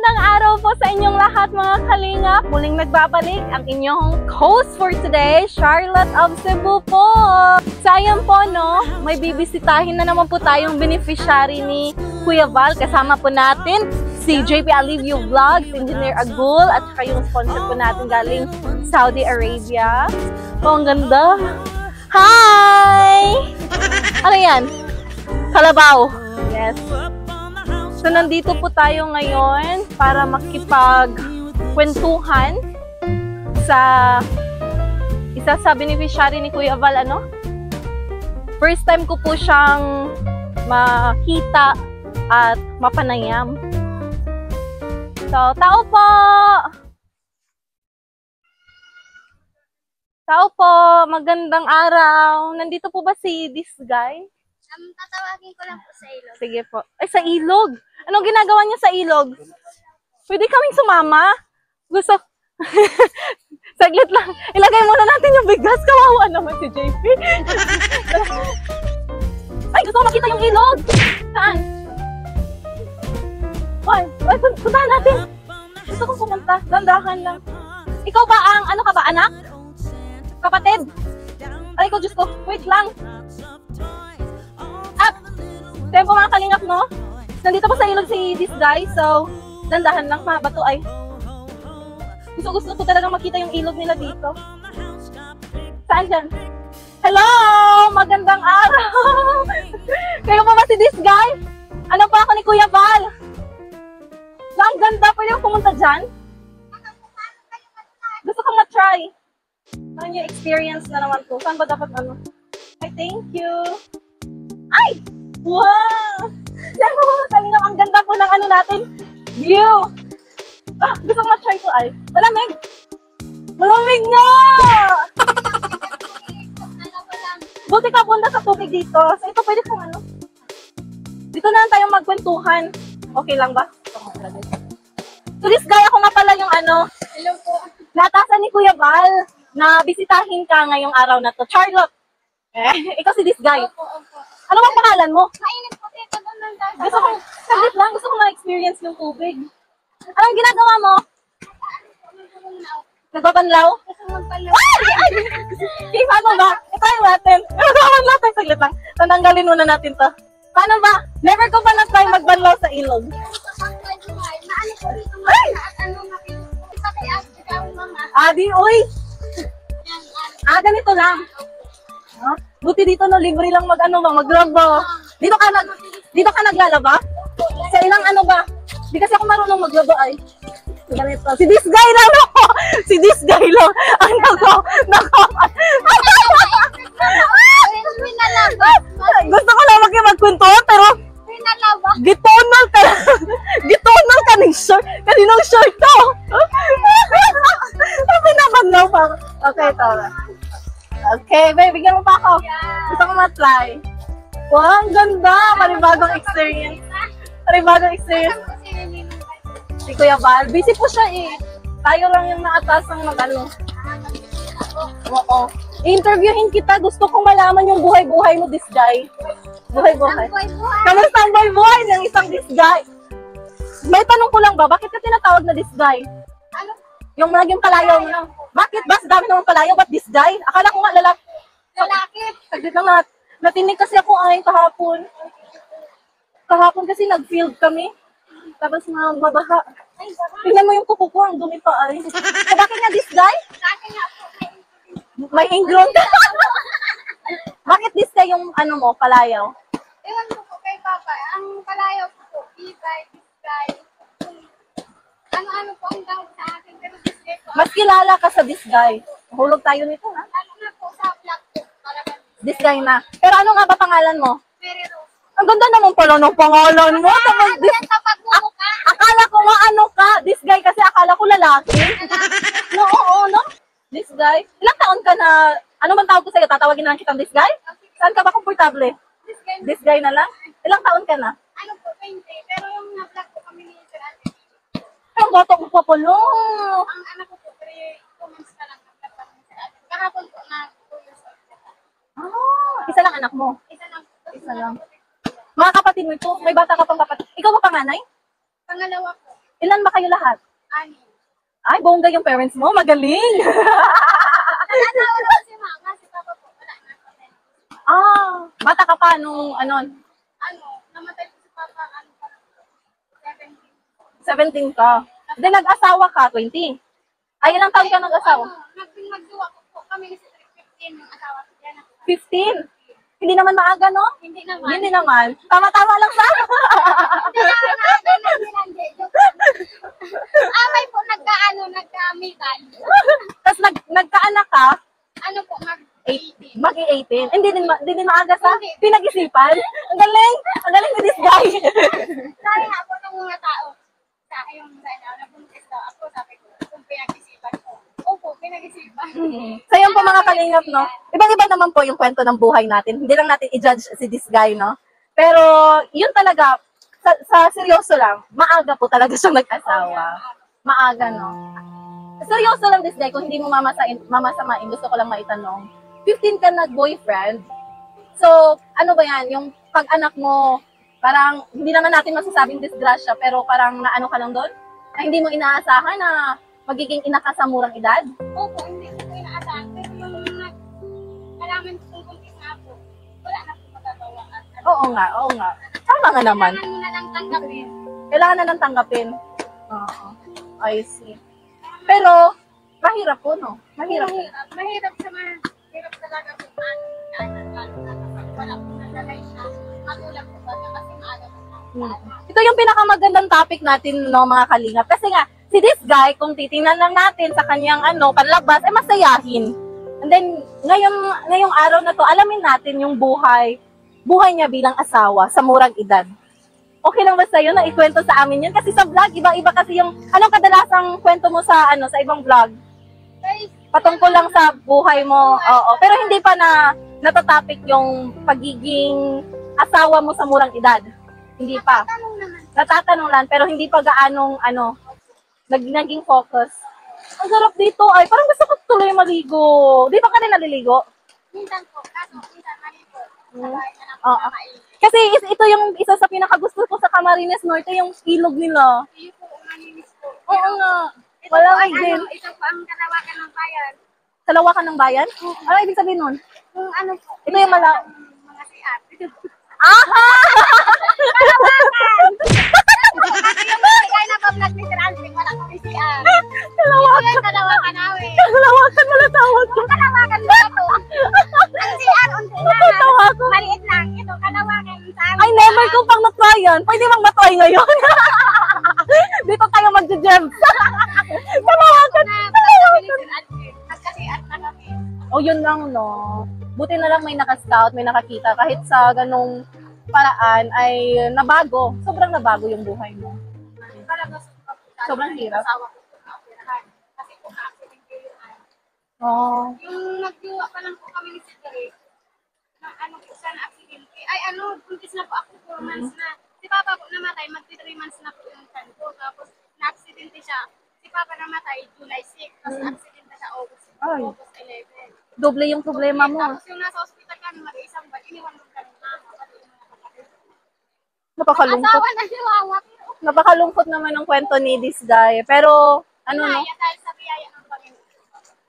Magandang araw po sa inyong lahat mga kalingap. Muling nagbabalik ang inyong host for today, Charlotte of Cebu po. Sayang po no, may bibisitahin na naman po tayong beneficiary ni Kuya Val. Kasama po natin si JP Alivio Vlogs, Engineer Agul, at saka yung sponsor po natin galing Saudi Arabia. Oh, ang ganda. Hi! Ano yan? Kalabaw. Yes. So, nandito po tayo ngayon para makipagkwentuhan sa isa sa beneficiary ni Kuya Val, ano? First time ko po siyang makita at mapanayam. So, tao po! Tao po! Magandang araw! Nandito po ba si this guy? Tatawagin ko lang po sa ilog. Sige po. Ay, sa ilog? Anong ginagawa niya sa ilog? Pwede kaming sumama? Gusto... Saglit lang. Ilagay muna natin yung bigas. Kawawa naman si JP. Ay, gusto ko makita yung ilog. Saan? Ay, puntahan natin. Gusto ko pumunta. Dandahan lang. Ikaw ba ang, ano ka ba, anak? Kapatid? Ay, ko, Diyos ko. Wait lang. Tempo mga kalingap, no? Nandito po sa ilog si this guy, so dandahan lang, mahaba to ay. Gusto ko talaga makita yung ilog nila dito. Saan dyan? Hello! Magandang araw! Kayo po ba si this guy? Ano pa ako ni Kuya Val? Ang ganda, pwede yung pumunta dyan? Gusto ko ma-try. Ano yung experience na naman po? Saan ba dapat ano? Ay, thank you! Ay! Wow! Yan po mga kalingap, ang ganda po ng ano natin, view! Ah, gusto ko ma-try ko ay. Malamig! Malamig nga! Buti ka punta sa tubig dito. So ito pwede kong ano. Dito na lang tayong magkwentuhan. Okay lang ba? So this guy, ako nga pala yung ano. Hello po. Natasan ni Kuya Val na bisitahin ka ngayong araw na to. Charlotte! Ikaw si this guy. Opo. Ano bang pangalan mo? Mainit po dito doon ng dasa. Saglit lang, gusto ko ma-experience yung tubig. Anong ginagawa mo? Nagbabanlaw? Gusto magpalaw. Ay! Okay, paano ba? I-try natin. Nagbabanlaw natin, saglit lang. Tatanggalin muna natin to. Paano ba? Never ko pa na-try magbanlaw sa ilog. Naano po dito Ay! at ano makikita sa kay Ate Gawin Mama. Adi, uy! Ganito lang. Huh? Buti dito no, libre lang maglaba. Dito ka naglalaba? Sa ilang ano ba? Di kasi ako marunong maglaba ay. Ganito. Si this guy lang ako. Si this guy lang. Ang nako. Gusto ko lang magkwento pero gitonal ka ng short. Kaninong short to? Pinabanlaw pa. Okay, tama. Okay, babe, bigyan mo pa ako. Gusto ko ma-try. Wow, ang ganda! Maribagong experience. Si Kuya Val, busy po siya eh. Tayo lang yung naatas ng mag-ano. Oo. I-interviewin kita. Gusto kong malaman yung buhay-buhay mo, this guy. Buhay-buhay. Kamusta ang buhay-buhay ng isang this guy? May tanong ko lang ba, bakit ka tinatawag na this guy? Ano? Yung naging palayaw mo. Bakit ba? Sa dami naman palayaw, ba't this guy? Akala ko nga lalaki. Saglit lang natinig kasi ako ay kahapon. Kahapon kasi nag-field kami. Tapos mabaha. Tingnan mo yung kuko ko, ang dumi pa ay. So, bakit nga this guy? May ingrown ka. Bakit this guy yung ano mo, palayaw? Ewan ko po kay Papa. Ang palayaw ko po, Ibay, this guy. Ano-ano po ang tawag sa akin. Pero this guy po. Mas kilala ka sa this guy. Hulog tayo nito, ha? Ano na po sa vlog po. This guy na. Pero ano nga ba pangalan mo? Mary Rose. Ang ganda naman pala ng pangalan mo. Akala ko nga ano ka, this guy, kasi akala ko lalaki. No, oo, no? This guy. Ilang taon ka na, ano bang tawag ko sa'yo? Tatawagin na lang kitang this guy? Saan ka ba komportable? This guy na lang? Ilang taon ka na? Ano po, 20. Pero yung na-vlog po kami ni Sir Ate. Ang bata ko pa pala. Ang anak ko po, 3 months na lang na-vlog kami ni Sir Ate. Kahapon po na 2 years old. Isa lang anak mo? Isa lang po. Isa lang. Mga kapatid mo ito, may bata ka pang kapatid. Ikaw ba panganay? Pangalawa po. Ilan ba kayo lahat? Ani. Ay, bongga yung parents mo. Magaling! Nag-asawa na si mama, si papa po. Wala na. Bata ka pa nung ano, Ano, namatay po si papa, ano pa, 17 17. ka. Then nag-asawa ka, 20. Ay, ilang taon ka nag-asawa? Nagduwa ko po kami si 15 yung asawa ko dyan. 15. Hindi naman maaga, no? Hindi naman. Hindi naman. Tama-tama lang sa. Amay po nagka-amitan. Tapos nagkaanak ka, Ano po, mag-18. Hindi din maaga sa Hindi. pinag-isipan. Ang galing! Ang galing ni this guy. Sabi nga po ng mga tao, sa yung nabuntis daw ako, sabi ko, kung pinag-isipan ko. Opo, pinag-isipan. So yun po mga kalingap, no? Ibang-iba naman po yung kwento ng buhay natin. Hindi lang natin i-judge si this guy, no? Pero yun talaga, sa seryoso lang, maaga po talaga siyang nag-asawa. Maaga, no? Seryoso lang this guy, kung hindi mo mamasamain, gusto ko lang maitanong. 15 ka nag-boyfriend. So, ano ba yan? Yung pag-anak mo, parang, hindi naman natin masasabing disgrasya, pero parang naano ka lang doon? Na hindi mo inaasahan na magiging ina ka sa murang edad? Opo, hindi ko po inaasahan. Pero yung nalaman ko kung kuntis na ako, wala na po magagawa. Oo nga. Tama nga naman. Kailangan mo na lang tanggapin. Kailangan na lang tanggapin. Oo. I see. Pero, mahirap po, no? Mahirap. Mahirap sa mga, hirap talaga po. Wala po nalalay na magulang po ba kasi maaga po na. Ito yung pinakamagandang topic natin, no, mga kalingap. Kasi nga, si this guy, kung titingnan lang natin sa kanyang panlabas, masayahin. And then, ngayong araw na to, alamin natin yung buhay niya bilang asawa sa murang edad. Okay lang ba sa'yo na ikwento sa amin yun? Kasi sa vlog, iba-iba kasi yung, anong kadalasang kwento mo sa ibang vlog? Patungkol lang sa buhay mo, oo. Pero hindi pa natatopic yung pagiging asawa mo sa murang edad. Hindi pa. Tanong naman. Natatanong lang, pero hindi pa gaanong, naging focus. Ang sarap dito, ay, parang gusto ko tuloy maligo. Di ba ka rin naliligo? Minsan po, kaso minsan maligo. Sa bahay na lang Oo. po nakain. Kasi ito yung isa sa pinakagusto ko sa Camarines Norte, yung ilog nila. Iyo po, maninis po. Oo nga. Ito Walang po ay din. ito po ang kalawakan ng bayan. Kalawakan ng bayan? Ano ibig sabihin nun? Kung ano po. Ito yung mga siat. Aha! Kalawakan! Kasi yung mga kaya na pa-vlog ni Sir Alvin, wala kami siat. Kalawakan. Ito yung kalawakan namin. Kalawakan mo na tawag ko. Kalawakan mo na to. Ang siat, unti na. Tawa ko. Maliit lang. Ito, kalawakan sa amin. Ay, never ko pang na-try yan. Pwede bang ma-try ngayon? Dito tayo mag-gems. Kalawakan. Nagkasiat na kami. O yun lang, no. Buti na lang may naka-scout, may nakakita. Kahit sa ganong paraan ay nabago. Sobrang nabago yung buhay mo. Talaga Sobrang hirap. asawa ko po na-operahan. Kasi po na-accident ko yun. Oh. Yung nagduwa pa lang po kami ni Sir Derek, na ano po siya na-accidente. Ay buntis na po ako 4 months na. Si Papa po namatay, magti 3 months na po yung son ko. Tapos na-accidente siya. Si Papa namatay July 6. Tapos na-accidente siya August Ay. 11. Doble yung problema mo. Tapos yung nasa hospital kami, mag-isang buwan, iniwan mo kami mama. Pati yung mga kapatid. Napakalungkot. Asawa na si Wawa. Napakalungkot naman ng kwento ni this guy. Pero, ano no? Biyaya dahil sa biyaya ng Panginoon.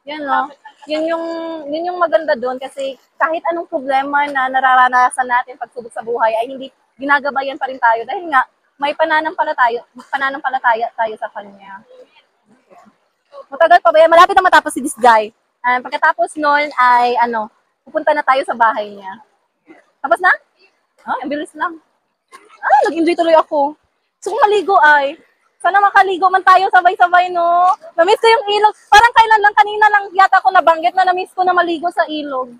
Yan no? Yun yung maganda doon kasi kahit anong problema na nararanasan natin pagsubok sa buhay ay hindi ginagabayan pa rin tayo dahil nga may pananampalataya tayo sa kanya. Matagal pa ba yan? Malapit na matapos si this guy. Pagkatapos nun ay pupunta na tayo sa bahay niya. Tapos na? Ang bilis lang. Nag-enjoy tuloy ako. Gusto kong maligo ay. Sana makaligo man tayo sabay-sabay, no? Na-miss ko yung ilog. Parang kailan lang, kanina lang yata ako nabanggit na na-miss ko na maligo sa ilog.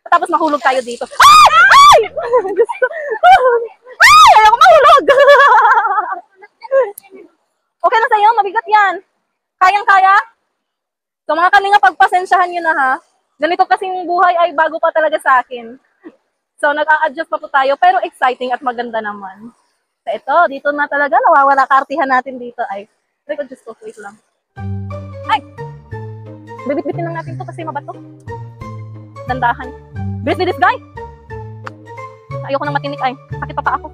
Tapos mahulog tayo dito. Ay! Gusto. Ay! Ayoko mahulog! Okay na sa'yo? Mabigat yan. Kayang-kaya? So mga kalinga, pagpasensyahan nyo na ha. Ganito kasing buhay ay bago pa talaga sa akin. So nag-a-adjust pa po tayo, pero exciting at maganda naman. So ito, dito na talaga, nawawala kartihan natin dito. Ay, adjust ko, wait lang. Ay! Bibit-bitin lang natin to kasi mabato. Dandahan. Bilis-bilis, guy! Ayoko nang matinik ay. Sakit pa ako.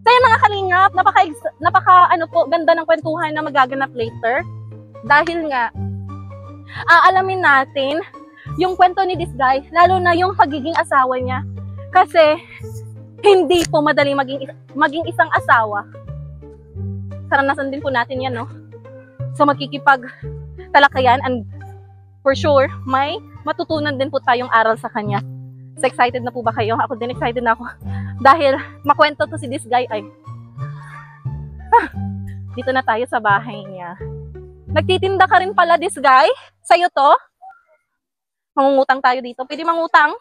So yun Ayan mga kalingap, napaka ganda ng kwentuhan na magaganap later. Dahil nga, aalamin natin yung kwento ni this guy, lalo na yung pagiging asawa niya. Kasi, hindi po madali maging isang asawa. Karanasan din po natin yan, no? So, talakayan and for sure, may matutunan din po tayong aral sa kanya. So, excited na po ba kayo? Ako din excited na ako. Dahil makwento to si this guy ay dito na tayo sa bahay niya. Nagtitinda ka rin pala this guy? Sa'yo to? Mangungutang tayo dito. Pwede mangutang?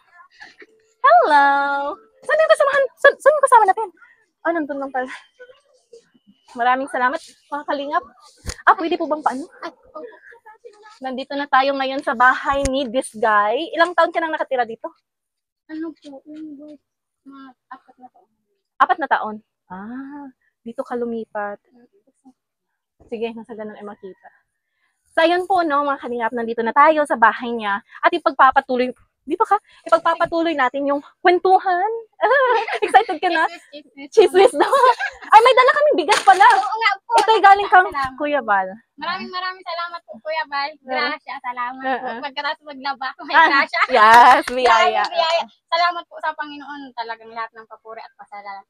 Hello! Saan yung kasamahan? Saan yung kasama natin? Nandun lang pala. Maraming salamat mga kalingap. Pwede po bang paano? Nandito na tayo ngayon sa bahay ni this guy. Ilang taon ka nang nakatira dito? Ano po? Mga 4 na taon. 4 na taon? Dito ka lumipat. Sige, nasa ganun ay makita. So, ayun po, no, mga kalingap, nandito na tayo sa bahay niya at ipagpapatuloy natin yung kwentuhan. Excited ka na? Chismis daw. Ay, may dala kaming bigas pala. Oo nga po. Ito'y galing kang Kuya Bal. Maraming salamat po, Kuya Bal. Gracia, salamat po. Pagkatapos maglaba, may gracia. Yes, biyaya. Salamat po sa Panginoon. Talagang lahat ng papuri at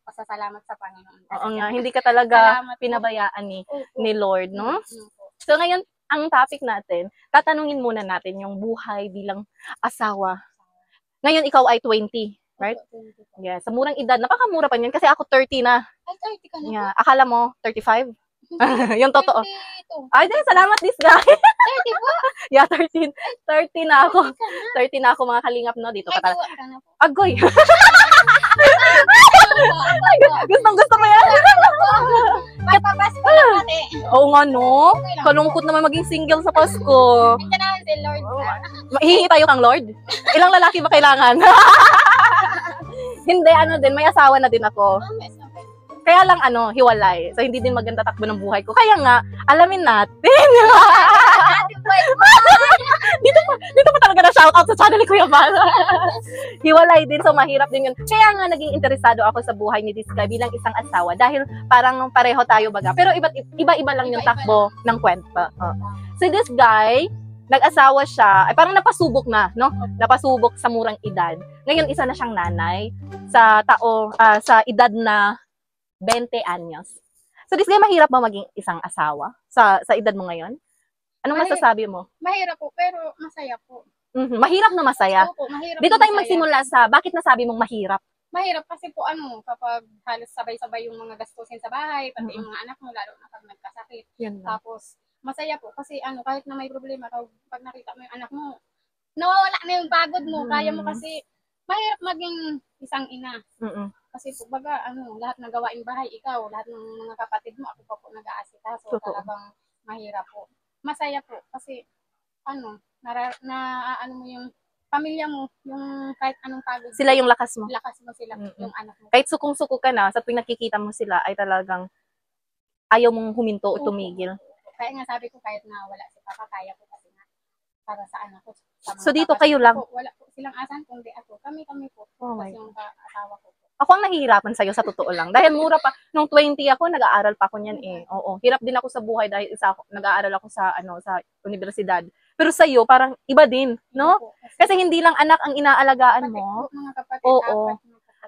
pasasalamat sa Panginoon. Oo nga, hindi ka talaga pinabayaan ni Lord, no? So ngayon, ang topic natin, tatanungin muna natin yung buhay bilang asawa. Ngayon, ikaw ay 20, right? Yeah, sa murang edad, napakamura pa niyan kasi ako 30 na. Ay, 30 ka na. Yeah, akala mo 35? Yung totoo. 32. Ay, din, salamat this guy. 30 po? Yeah, 30 na ako. 30 na ako mga kalingap, no? Dito ka talaga. Ay, ka na po. Agoy. Gustong-gusto ko yan. Magpapasko na pati. Oo nga, no? Kalungkot naman maging single sa Pasko. Hindi naman si Lord. Hihingi tayo kang Lord? Ilang lalaki ba kailangan? Hindi, may asawa na din ako. Kaya lang, hiwalay. So, hindi din maganda takbo ng buhay ko. Kaya nga, alamin natin. dito pa talaga na shoutout sa channel ni Kuya Bal. Hiwalay din, so mahirap din yun. Kaya nga, naging interesado ako sa buhay ni this guy bilang isang asawa. Dahil parang pareho tayo baga. Pero iba-iba lang yung takbo ng kwento. So, this guy, nag-asawa siya, ay parang napasubok na, no? Napasubok sa murang edad. Ngayon, isa na siyang nanay sa edad na 20 anyos. So, this guy, mahirap ba maging isang asawa sa edad mo ngayon? Anong masasabi mo? Mahirap po, pero masaya po. Mahirap na masaya. Opo, mahirap. Dito tayo magsimula sa bakit nasabi mong mahirap? Mahirap kasi po kapag halos sabay-sabay yung mga gastusin sa bahay, pati yung mga anak mo, lalo na pag nagkasakit. Tapos, masaya po kasi kahit na may problema, pag nakita mo yung anak mo, nawawala na yung pagod mo. Kaya mo kasi, mahirap maging isang ina. Kasi po, lahat ng gawaing bahay, ikaw, lahat ng mga kapatid mo, ako pa po nag-aasikaso. So, talagang mahirap po. Masaya po kasi, mo yung pamilya mo, yung kahit anong pagod. Sila yung lakas mo. Lakas mo sila, yung anak mo. Kahit sukong-suko ka na, sa tuwing nakikita mo sila, ay talagang ayaw mong huminto o tumigil. Kaya nga sabi ko, kahit na wala si Papa, kaya ko kasi nga para sa anak ko. So dito kayo lang? Wala po silang asan, kundi ako. Kami po. Kasi yung asawa ko. Ako ang nahihirapan sa'yo sa totoo lang. Dahil mura pa. Nung 20 ako, nag-aaral pa ako niyan eh. Oo. Hirap din ako sa buhay dahil nag-aaral ako sa universidad. Pero sa'yo, parang iba din, no? Kasi hindi lang anak ang inaalagaan mo. Mga kapatid, oo.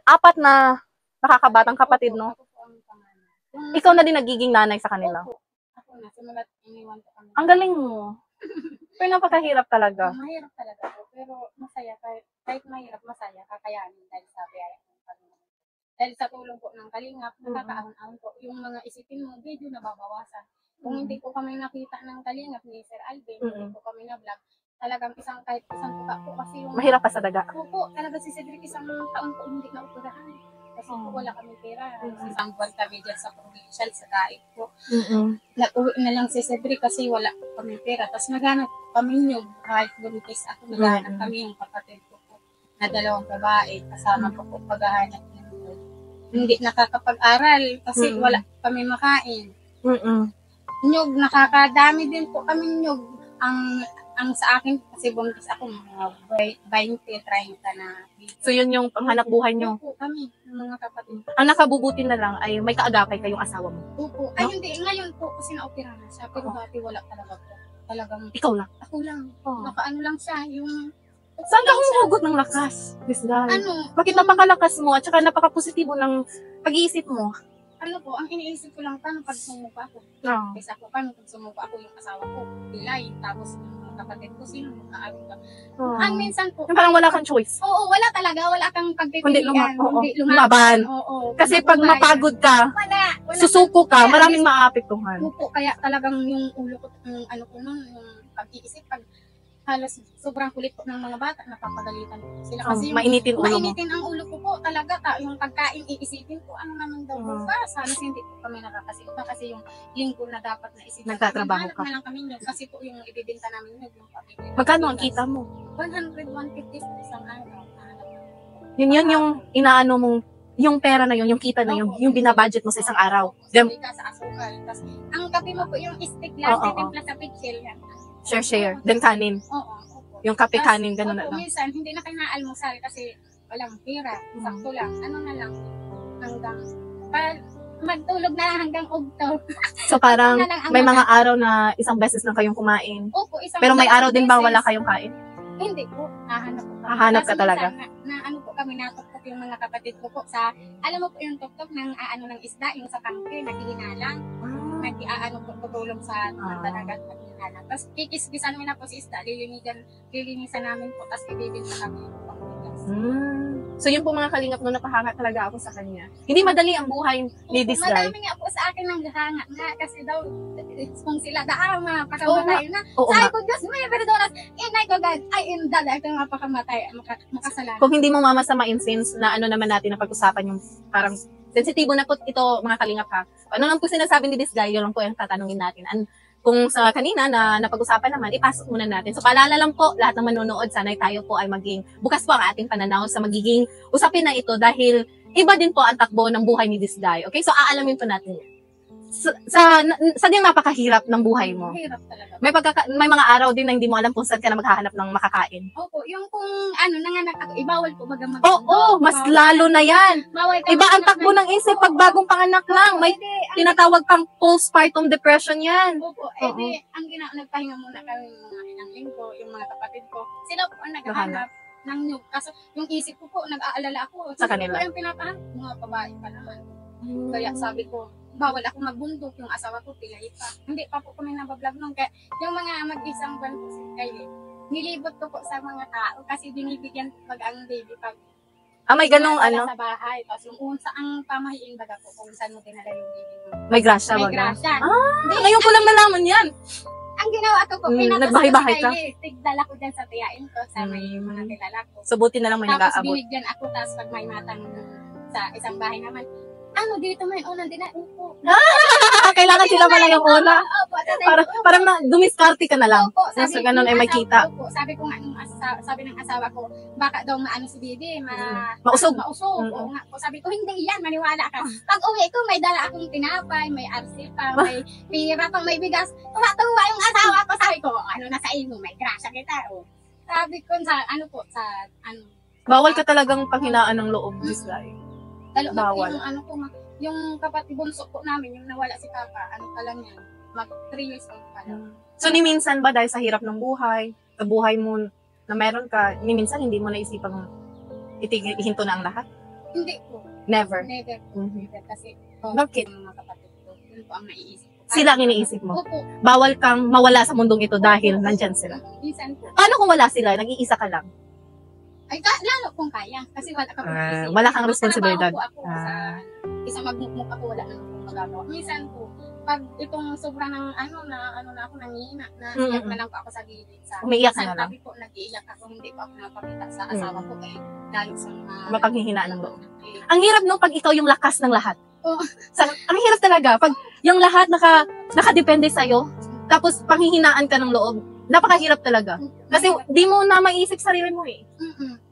4 na nakakabatang kapatid, no? Ikaw na din nagiging nanay sa kanila. Ako na, simulat iniwan ko kami. Ang galing mo. Pero napakahirap talaga. Mahirap talaga po. Pero masaya. Kahit mahirap, masaya. Kakayanin dahil sa biyaya ng Panginoon. Dahil sa tulong po ng Kalingap, nakakaahon-ahon po. Yung mga isipin mo, medyo nababawasan. Kung hindi po kami nakita ng Kalingap ni Sir Alvin, hindi po kami na-vlog, talagang kahit isang tuka po kasi yung... Mahirap pa sa daga. Opo, talaga si Cedric isang taon po hindi na-operahan. Kasi po wala kami pera. Isang buwan kami dyan sa provincial, sa Daig po. Nag-uwi na lang si Cedric kasi wala kami pera. Tapos naghanap kami yung kahit buntis ako, naghanap kami yung kapatid ko po na 2 babae. Kasama ko po paghahanap ng hindi nakakapag-aral kasi wala kami makain. Nyug, nakakadami din po kami nyug. Ang ang sa akin, kasi buntis ako, mga 20-30 na. So yun yung panghanap buhay nyo. Opo, kami, ng mga kapatid. Ang nakabubuti na lang ay may kaagapay kayong asawa mo. Opo. Ay, hindi. Ngayon po, kasi na-opera na siya. Pero dati wala talaga po. Talagang, Ikaw lang. ako lang. Oh. Nakaano lang siya, yung... Saan ka humuhugot ng lakas? This guy. Ano? Bakit napakalakas mo at saka napaka-positibo ng pag-iisip mo? Ano po, ang iniisip ko lang, paano pag sumuka ako? No. Kasi ako, paano pag sumuka ako yung asawa ko? Pilay, tapos yung mga kapatid ko, sino magkaaral ka? Ang minsan po, Yung parang wala kang choice. oo, wala talaga, wala kang Kundi pagpipilian. lumaban. Oo. Kasi pag mapagod ka, wala susuko ka, Kaya, maraming maapektuhan. Opo, kaya talagang yung ulo ko, yung ano ko nun, yung pag-iisip, pag halos sobrang kulit po ng mga bata, napapagalitan ko sila. Kasi yung Mainitin ulo mo. mainitin ang ulo ko po talaga. Yung pagkain, iisipin ko, ano naman daw bukas. Halos hindi po kami nakakasipa kasi yung linggo na dapat na isipin. Nagtatrabaho ka. Na lang kami yun. Kasi po yung ibibinta namin yun, yung pabibili. Magkano ang kita mo? 100, 150 sa isang araw. Yun yung inaano mong, yung pera na yun, yung kita na yun, yung binabudget mo sa isang araw. Then, sa asukal. Tapos, ang kape mo po yung stick lang, titimpla sa pitchel yan. Share. Then kanin. Oo. Yung kape kanin, gano'n na lang. Minsan, hindi na kayo naalmusal kasi walang pera. Sakto lang. Ano na lang. Hanggang, magtulog na lang hanggang ugto. So parang may mga araw na isang beses lang kayong kumain. Opo, Pero may araw din bang wala kayong kain? Hindi po. Hahanap po. Hahanap ka talaga? Na ano po kami, natuktok yung mga kapatid ko po sa, alam mo po yung tuktok ng ano ng isda, yung sa tangke, naghihinalang. Nag-aano po tutulong sa dagat at hinahanap. Tapos kikisbisan mo na po si isda, lilinisan namin po, tapos ibibinta kami yung pangbigas. So yun po mga kalingap no, napahanga talaga ako sa kanya. Hindi madali ang buhay ni this guy. Madami nga po sa akin ng hanga nga kasi daw kung sila daama pakamatay na. Oo Sabi nga. ko, Diyos may perdonas. Inay ko God, ay indad ay kang mapakamatay, makasalanan. Kung hindi mo mamasamain since na ano naman natin na pag-usapan yung parang sensitibo na po ito mga kalingap ha. Ano lang po sinasabi ni this guy, yun lang po yung tatanungin natin. Kung sa kanina na napag-usapan naman, ipasok muna natin. So paalala lang po, lahat ng manonood, sanay tayo po ay maging bukas po ang ating pananaw sa magiging usapin na ito dahil iba din po ang takbo ng buhay ni this guy. Okay? So aalamin po natin yan. Sa diyang napakahirap ng buhay mo. Hirap talaga. May mga araw din na hindi mo alam kung saan ka na maghahanap ng makakain. Opo, yung kung ano, nanganak ako, ibawal po baga Oo, mas lalo na yan. Bawal Iba ang takbo ng isip pag bagong panganak lang. May tinatawag pang postpartum depression yan. Opo, ang nagpahinga muna kami mga ilang linggo, yung mga kapatid ko. Sila po ang naghahanap ng nyug. Kaso yung isip ko po, nag-aalala ako. Sa kanila. Yung pinapahanap, mga babae pa naman. Kaya sabi ko, bawal ako magbundok, yung asawa ko pilay pa. Hindi pa po kami nabablog nung kaya yung mga mag-isang buwan po kayo, nilibot ko po sa mga tao kasi binibigyan pag ang baby pag may ganong ano? sa bahay. Tapos yung unsa ang pamahiin baga po kung saan mo dinala yung baby mo. May grasya May ba? grasya. Ngayon ko lang nalaman yan. Ang ginawa ko po, nagbahay-bahay ka? Tigdala ko dyan sa tiyain ko sa may mga kilala ko. So buti na lang may Tapos nag-aabot. binigyan ako, tapos pag may matang sa isang bahay naman, ano, dito may unang dinain po. Kailangan sila pala yung una. Opo, Parang dumiskarte ka na lang. Opo, Sa ganun ay may kita. Opo, sabi ko nga, sabi ng asawa ko, baka daw maano si Bibi, Mausog. Mausog. Oo nga po. Sabi ko, hindi yan, maniwala ka. Pag uwi ko, may dala akong tinapay, may arsil pa, may pira pa, may bigas. Tumatuwa yung asawa ko. Sabi ko, ano na sa inyo, may grasya kita. Oh. Sabi ko, Bawal ka talagang panghinaan ng loob, this guy. Lalo na Bawal. yung kapatid bunso po namin, yung nawala si Papa, ano pa lang yan, mag 3 years old pa lang. So ni minsan ba dahil sa hirap ng buhay, sa buhay mo na meron ka, ni minsan hindi mo naisipang ihinto na ang lahat? Hindi po. Never. Never po. Never. Kasi, Bakit? Yung mga kapatid ko, yun po ang naiisip ko. Sila ang iniisip mo. Opo. Bawal kang mawala sa mundong ito dahil nandyan sila. Minsan po. Paano kung wala sila? Nag-iisa ka lang? Ay, lalo kung kaya. Kasi wala ka po. Wala kang responsibilidad. Ako sa isang magmukmuk ako, wala nang akong magagawa. Minsan po, pag itong sobrang ng na ako nangihina, iyak na lang po ako sa gilid. Umiiyak ka na lang? Sabi po, nag-iiyak ako, hindi po ako napakita sa asawa ko kaya lalo sa mga... Mapanghihinaan ng loob. Ang hirap no pag ikaw yung lakas ng lahat. Oo. Ang hirap talaga. Pag yung lahat nakadepende sa'yo, tapos panghihinaan ka ng loob, napakahirap talaga. Kasi di mo na maisip sarili mo eh.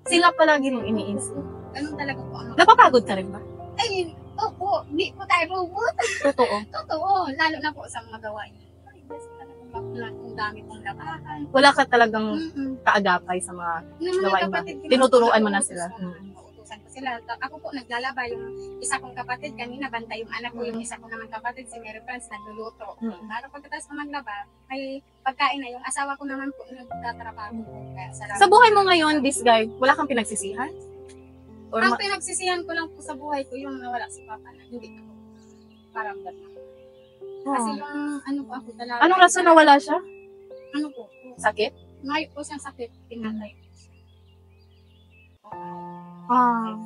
Sila palagi mong iniisip. Ganun talaga po ang... Napapagod ka rin ba? Ay, opo, hindi po tayo robot. Totoo. Totoo, lalo na po sa mga gawain. Ay, yes, talaga. Ang dami kong labahan. Wala ka talagang kaagapay sa mga gawain ba? Tinuturuan mo na sila. Utusan ko sila. Ako po naglalaba, yung isa kong kapatid kanina, bantay yung anak ko, yung isa ko naman kapatid, si Mary France, nagluluto. Para pagkatapos ko maglaba, may pagkain na. Yung asawa ko naman po, nagtatrabaho po. Sa buhay mo ngayon, this guy, wala kang pinagsisihan? Or Ang pinagsisihan ko lang po sa buhay ko, yung nawala si Papa na hindi ko parang gano'n. Kasi yung ano po ako talaga. Anong rason na wala siya? Ano po? Sakit? Ngayon po siyang sakit, pinatay po siya.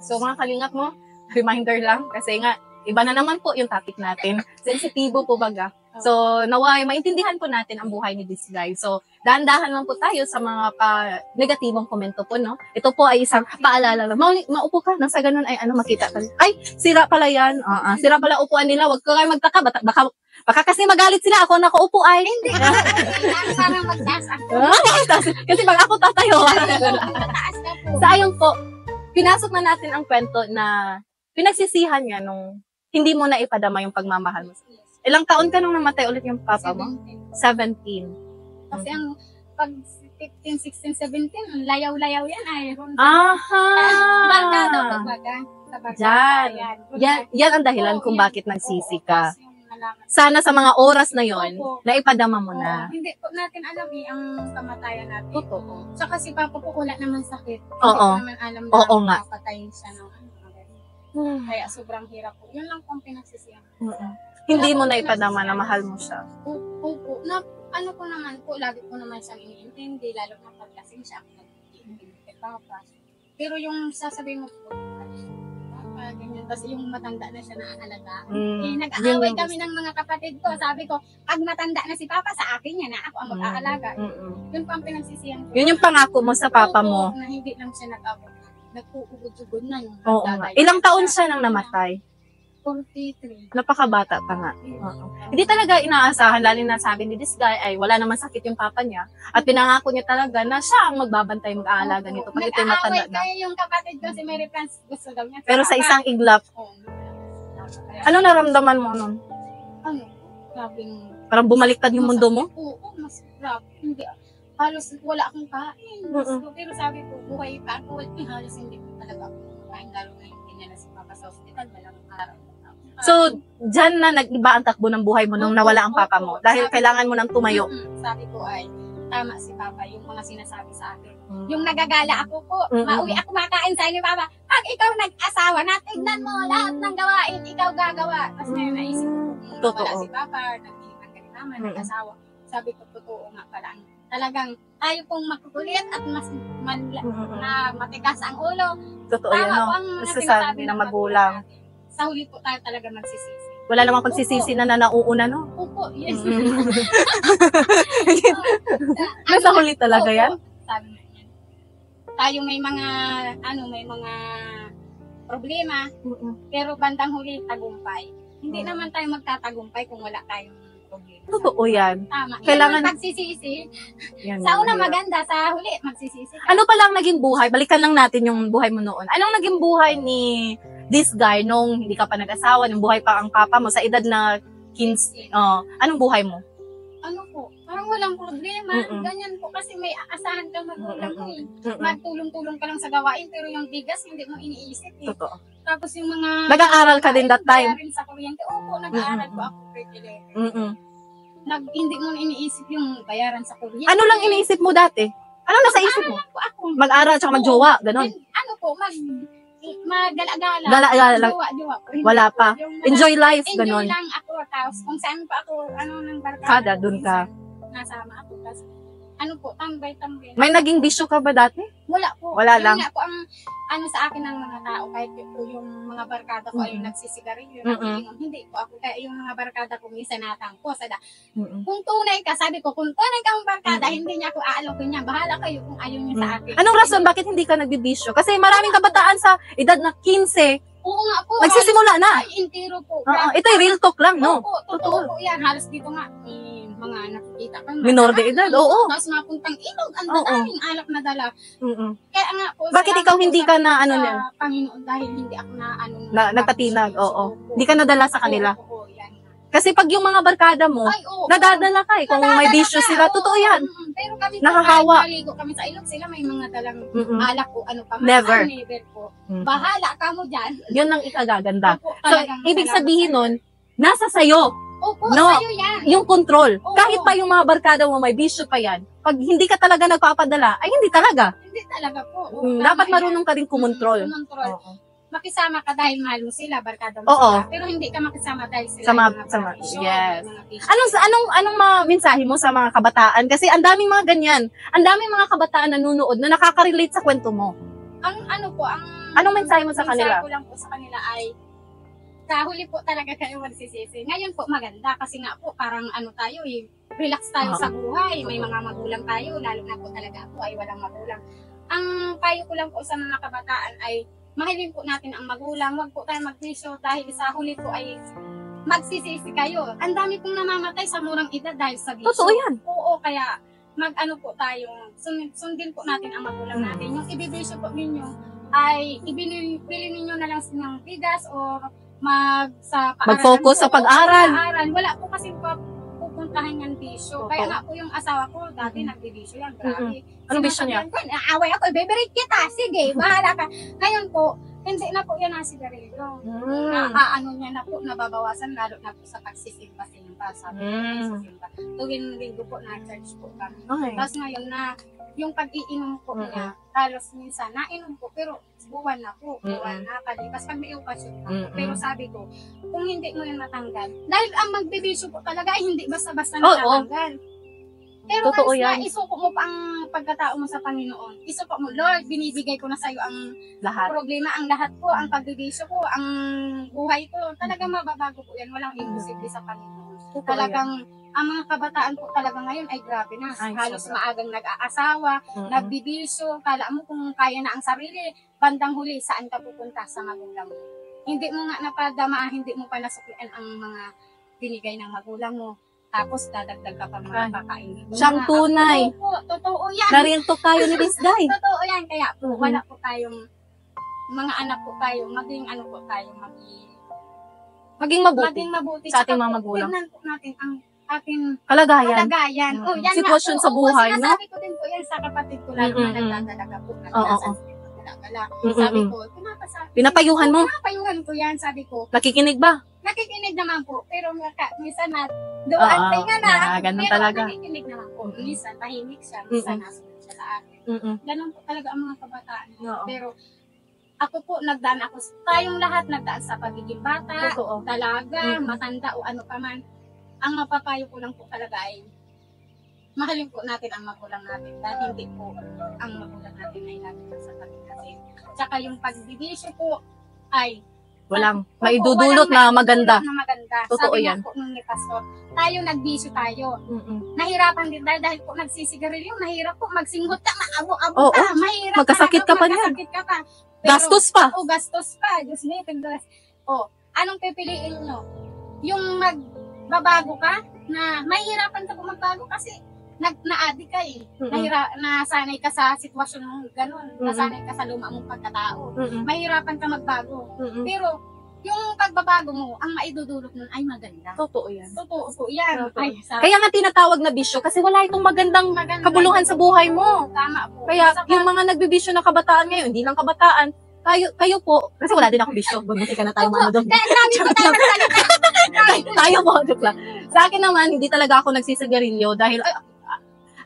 So mga kalingap mo, reminder lang kasi nga iba na naman po yung topic natin. Sensitibo po baga. So naway maintindihan po natin ang buhay ni this guy. So dahan-dahan lang po tayo sa mga negatibong komento po, no? Ito po ay isang paalala lang. Maupo ka nang sa ganun ay makita ka. Ay, sira pala yan. Sira pala upuan nila. Wag ka kayo magtaka. Baka kasi magalit sila. Ako nakaupo ay. Hindi. Parang magtaas ako. Kasi pag ako tatayo. Mataas na po. Sayang po. Pinasok na natin ang kwento na pinagsisihan niya nung hindi mo na ipadama yung pagmamahal mo. Ilang taon ka nung namatay ulit yung papa mo? 17. Kasi ang pag 15, 16, 17, ang layaw-layaw yan ay. Aha! Barkada po baga. Sa barkada. Yan ang dahilan kung bakit nagsisi ka. Sana sa mga oras na yon, naipadama mo na. Hindi po natin alam ang kamatayan natin. Totoo. Tsaka si Papa po wala naman sakit. Oo. Hindi naman alam Oo na nga. papatayin siya ng Kaya sobrang hirap po. Yun lang pong pinagsisiyan. Hindi mo naipadama na mahal mo siya. Opo. Ano ko naman po, lagi ko naman siyang iniintindi, lalo na paglasing siya ako nag-iintindi kay Papa. Pero yung sasabihin mo po, Papa, ganyan. Tapos yung matanda na siya naaalala. Nag-aaway kami ng mga kapatid ko. Sabi ko, pag matanda na si Papa, sa akin yan na ako ang mag-aalaga. Yun po ang pinagsisiyan ko. Yun yung pangako mo sa papa mo. Na hindi lang siya nag-uugod-ugod na yung Oo nga. Ilang taon siya nang namatay? 43. Napakabata pa nga. Hindi talaga inaasahan, lalo na sabi ni this guy ay wala naman sakit yung papa niya. At pinangako niya talaga na siya ang magbabantay, mag-aalaga nito pag ito'y matanda na. Nag-aaway kayo yung kapatid ko si Mary France. Gusto daw niya. Pero sa isang iglap, ano naramdaman mo nun? Ano? Grabing... Parang bumaliktad yung mundo mo? Oo, mas grabe. Hindi. Halos wala akong kain. Pero sabi ko, buhay pa ako. Halos hindi ko talaga ako kain. Lalo na yung dinala si Papa sa hospital. Walang araw. So, dyan na nag-iba ang takbo ng buhay mo nung nawala ang papa mo. Dahil kailangan mo nang tumayo. Sabi ko ay, tama si Papa yung mga sinasabi sa akin. Yung nagagala ako po, mauwi ako makain sa inyo, Papa. Pag ikaw nag-asawa, natignan mo lahat ng gawain, ikaw gagawa. Tapos ngayon naisip ko, wala si Papa, nag-iingat ka rin naman, nag-asawa. Sabi ko, totoo nga pala. Talagang tayo pong makukulit at mas matigas ang ulo. Totoo yan, no? Nasasabi ng magulang. Sa huli po tayo talaga magsisisi. Wala namang pagsisisi na nauuna, no? Opo, yes. Nasa huli talaga yan? Sabi nga yan. Tayo may mga problema, pero bandang huli, tagumpay. Hindi naman tayo magtatagumpay kung wala tayong problema. Totoo yan. Tama. Kailangan magsisisi. Yan, Sa una maganda, sa huli, magsisisi. Ano pa lang naging buhay? Balikan lang natin yung buhay mo noon. Anong naging buhay ni this guy nung hindi ka pa nag-asawa, nung buhay pa ang papa mo sa edad na 15? Anong buhay mo? Ano po? Parang walang problema. Ganyan po kasi may aasahan kang magulang mo eh. Magtulong-tulong ka lang sa gawain pero yung bigas hindi mo iniisip eh. Totoo. Tapos yung mga... Nag-aaral ka din that time? Rin sa kuryente. Opo, nag-aaral po ako. Hindi mo iniisip yung bayaran sa kuryente. Ano lang iniisip mo dati? Ano nasa isip mo? Ako. Mag-aral tsaka mag-jowa, ganon. Ano po, magala-gala. Gala-gala. Jowa. Wala pa. Enjoy life, ganon. Enjoy lang ako. Tapos kung saan pa ako, ng barkada. Kada, dun ka. Nasama ako. Tapos, tambay-tambay. May naging bisyo ka ba dati? Wala po. Wala lang. Yun nga po ang sa akin ng mga tao, kahit po yung mga barkada ko ay nagsisigarilyo, hindi po ako. Kaya yung mga barkada ko minsan natangko. Kung tunay ka, sabi ko, kung tunay kang barkada, hindi niya ako aalokin niya. Bahala kayo kung ayaw niya sa akin. Anong rason? Bakit hindi ka nagbibisyo? Kasi maraming kabataan sa edad na 15, oo nga po. nagsisimula na. Ay, intiro po. Ito'y real talk lang, no? Oo, totoo po yan. Halos dito nga, mga nakikita ka. Minor de edad, oo. Tapos mapuntang ilog, ang daming alak na dala. Kaya nga po. Bakit ikaw hindi ka na ano niyan? Panginoon dahil hindi ako na nagpatinag, oo. Hindi ka nadala sa kanila. Oo, yan. Kasi pag yung mga barkada mo, Ay, oo. nadadala ka eh. Kung may Nadadala bisyo ka, sila, oo, totoo yan. Pero kami Nakakawa. po, maligo kami sa ilog, sila may mga dalang Mm-mm. alak o ano pa. Never. Never po. Mm. Bahala ka mo dyan. Yun ang ikagaganda. Opo, So, talagang ibig salamat sabihin sa'yo. nun, nasa sayo Opo, No. sa'yo yan. yung control. Oo. Kahit pa yung mga barkada mo may bisyo pa yan, pag hindi ka talaga nagpapadala, ay hindi talaga. Hindi talaga po. Oo, Dapat tama marunong ka din kumontrol. Kumontrol. Oo. Makisama ka dahil mahal mo sila, barkada mo Oo. sila. Pero hindi ka makisama dahil sila Sama- yung mga sama- bisyo, yes. yung mga bisyo. Anong mga mensahe mo sa mga kabataan? Kasi ang daming mga ganyan. Ang daming mga kabataan na nanonood na nakaka-relate sa kwento mo. Ang ano po, ang Anong mensahe mo sa kanila? mensahe ko lang po sa kanila ay sa huli po talaga kayo magsisisi. Ngayon po maganda kasi nga po parang ano tayo eh, relax tayo Oo. sa buhay. May mga magulang tayo, lalo na po talaga ako ay walang magulang. Ang payo ko lang po sa mga kabataan ay mahalin po natin ang magulang. Huwag po tayo magbisyo dahil sa huli po ay magsisisi kayo. Ang dami pong namamatay sa murang edad dahil sa bisyo. Totoo yan. Oo, kaya mag-ano po tayo, sundin po natin ang magulang natin. Yung ibibisyo po ninyo ay ibili ninyo na lang ng bigas o Mag-focus sa pag-aral. Wala po kasi pupuntahan ng bisyo. Oo. Kaya nga po yung asawa ko, dati nagbibisyo yan. Grabe. Anong bisyo niya? Sinasabihan ko, naaway ako, beberit kita. Sige, bahala ka. Ngayon po, hindi na po yan ang sigarilyo. Ano niya na po, nababawasan lalo na po sa pagsisimba-simba. Sabi ko, pagsisimba. Tuwing linggo po na-charge po kami. Okay. Tapos ngayon na, yung pag-iinom po niya, halos minsan, nainom po, pero buwan na po, buwan na, kalipas, pag may okasyon na po. Pero sabi ko, kung hindi mo yan matanggal, dahil ang magbibisyo po talaga ay hindi basta-basta natanggal. Pero Totoo once yan. na isuko mo pa ang pagkatao mo sa Panginoon, isuko mo, Lord, binibigay ko na sa'yo ang Lahat. problema, ang lahat ko, ang pagbibisyo ko, ang buhay ko, talagang mababago po yan, walang imposible sa Panginoon. Totoo Talagang, ang mga kabataan po talaga ngayon ay grabe na. Ay, Halos sobra. maagang nag-aasawa, nagbibisyo, kala mo kung kaya na ang sarili, bandang huli, saan ka pupunta sa magulang mo. Hindi mo nga napadama, hindi mo pa nasuklian ang mga binigay ng magulang mo. Tapos dadagdag ka pa mga kakainin. Siyang tunay. Totoo yan. Narintok tayo ni this guy. Totoo yan. Kaya po, wala po tayong, mga anak po tayo, maging ano po tayo, Maging mabuti maging mabuti. sa ating Tsaka mga po, magulang. tignan po natin ang ating Kalagayan. kalagayan. Oh, yan Sitwasyon nga po. sa buhay, no? Sinasabi ko din po yan sa kapatid ko, lalo na nagdadalaga po. Oo. Sabi ko, Pinapayuhan mo. Pinapayuhan ko yan, sabi ko. Nakikinig ba? Nakikinig naman po, pero minsan na, doon tinga na. Ganun pero talaga. nakikinig naman po. Minsan, tahimik siya. Minsan, nasunod siya sa akin. Ganun po talaga ang mga kabataan. Oo. Pero, ako po, nagdaan ako, tayong lahat nagdaan sa pagiging bata, Totoo. dalaga, matanda o ano pa man. Ang mapapayo ko lang po talaga ay mahalin po natin ang magulang natin dahil hindi po ang magulang natin ay natin sa tabi natin. Tsaka yung pagbibisyo po ay Walang maidudulot na maganda. Totoo Sabi yan. nga po nung ni Pastor, tayo nagbisyo tayo. Nahirapan din dahil po nagsisigarilyo, mahirap po magsinghot ka, maabo-abo ka, mahirap. Magkasakit ka pa niyan. Magkasakit ka pa. Pero, Gastos pa. gastos pa. Diyos me, anong pipiliin nyo? Yung magbabago ka, na mahirapan ka po magbago kasi na-addict ka eh. Nasanay ka sa sitwasyon mong ganun. Nasanay ka sa luma mong pagkatao. Mahirapan ka magbago. Pero, yung pagbabago mo, ang maidudulot nun ay maganda. Totoo yan. Totoo po yan. Totoo. Ay, Kaya nga tinatawag na bisyo kasi wala itong magandang kabuluhan sa buhay mo. Tama po. Kaya Saka, yung mga nagbibisyo na kabataan ngayon, hindi lang kabataan, kayo po, kasi wala din ako bisyo, bumati ka na tayo mga doon. Dami po tayo magsalita. Tayo po, joke lang. Sa akin naman, hindi talaga ako nagsisigarilyo dahil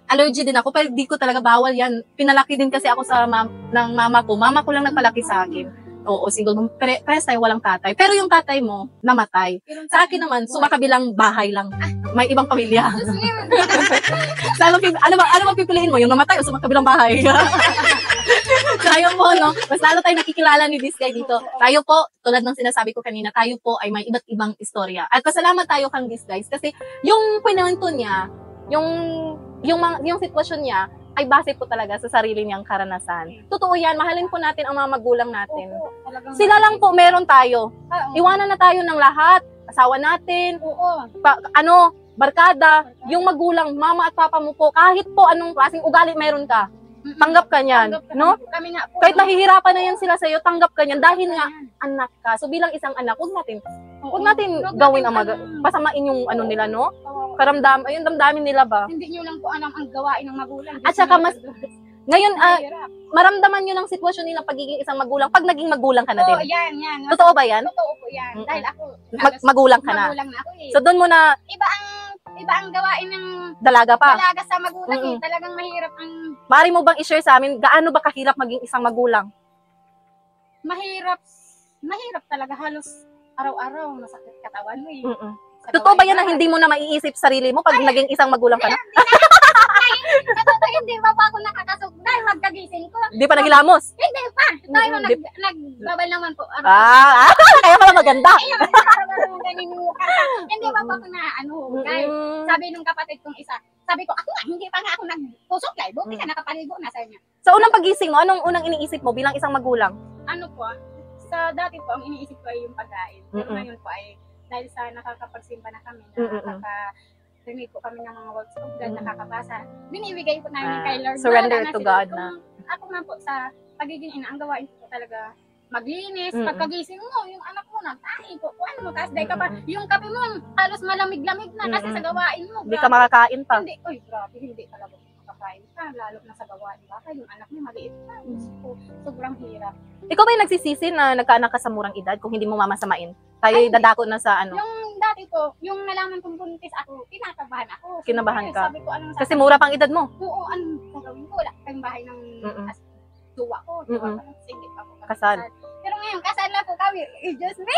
allergy din ako, pero di ko talaga bawal yan. Pinalaki din kasi ako sa ng mama ko. Mama ko lang nagpalaki sa akin. Oo, single mom. Parehas tayo walang tatay. Pero yung tatay mo, namatay. Sa akin naman, sumakabilang bahay lang. May ibang pamilya. Ano ba pipiliin mo? Yung namatay o sumakabilang bahay? Tayo po, no? Mas lalo tayo nakikilala ni this guy dito. Tayo po, tulad ng sinasabi ko kanina, tayo po ay may iba't ibang istorya. At pasalamat tayo kang this guys kasi yung kwento niya, yung sitwasyon niya, ay base po talaga sa sarili niyang karanasan. Totoo yan, mahalin po natin ang mga magulang natin. Sila lang po meron tayo. Iwanan na tayo ng lahat. Asawa natin, barkada, yung magulang, mama at papa mo po, kahit po anong klaseng ugali meron ka, tanggap ka niyan, no? Kami nga po. Kahit nahihirapan na yan sila sa'yo, tanggap ka niyan dahil nga anak ka. So bilang isang anak, huwag natin Huwag natin Huwag gawin natin ang pasamain yung ano nila, no? Oo. Ayun, damdamin nila ba? Hindi nyo lang po alam ang gawain ng magulang. At saka ngayon, mahirap. maramdaman nyo ng sitwasyon nilang pagiging isang magulang pag naging magulang ka na Oo, din. yan. Totoo ba yan? Totoo po yan. Mm-mm. Dahil ako, Magulang ka na. magulang na ako eh. So doon mo na Iba ang gawain ng dalaga pa. dalaga sa magulang eh. Mm-mm. Talagang mahirap ang Maaari mo bang i-share sa amin gaano ba kahirap maging isang magulang? mahirap talaga. Halos araw-araw masakit katawan mo eh. Mm-mm. Sa Totoo ba gawain yan na bahay. hindi mo na maiisip sarili mo pag naging isang magulang ka na? Hindi pa ako nakakasok dahil magkagising ko. Hindi pa nagilamos? Hindi pa. Dahil Mm-mm. nagbabal naman po. Kaya pala maganda. Hindi pa ako na dahil sabi nung kapatid kong isa, sabi ko, ako nga, hindi pa nga ako nagpusuklay. Buti ka nakapaligo na sa inyo. Sa unang pagising mo, anong unang iniisip mo bilang isang magulang? Ano po, sa dati po, ang iniisip ko ay yung pagkain. Pero Mm-mm. ngayon po ay, dahil sa nakakapagsimba na kami, Mm-mm. nakaka-remake po kami ng mga words of God, nakakabasa, binibigay po namin kay Lord. Surrender Wala to sila. God Kung na. Ako man po, sa pagiging ina, ang gawain ko talaga, maglinis, Mm-mm. pagkagising mo, yung anak mo na, tahi po, ano mo, kasday ka pa, yung kape mo, halos malamig-lamig na, kasi sa gawain mo, Hindi ka makakain pa. hindi, uy, grabe, hindi talaga makakain ka, lalo na sa gawain baka yung anak mo maliit pa, sobrang hirap. Ikaw ba yung nagsisisi na nagkaanak ka sa murang edad kung hindi mo mamasamain? Tayo'y dadako na sa ano? Yung dati ko, yung nalaman kong buntis ako, kinakabahan ako. Kinabahan ka? Sabi ko, anong Kasi mura pang edad mo. Oo, anong gagawin ko? Wala tayong bahay ng tuwa ko. Mm-mm. Hindi pa ako Kasal. Pero ngayon, kasal na po kami. Diyos me,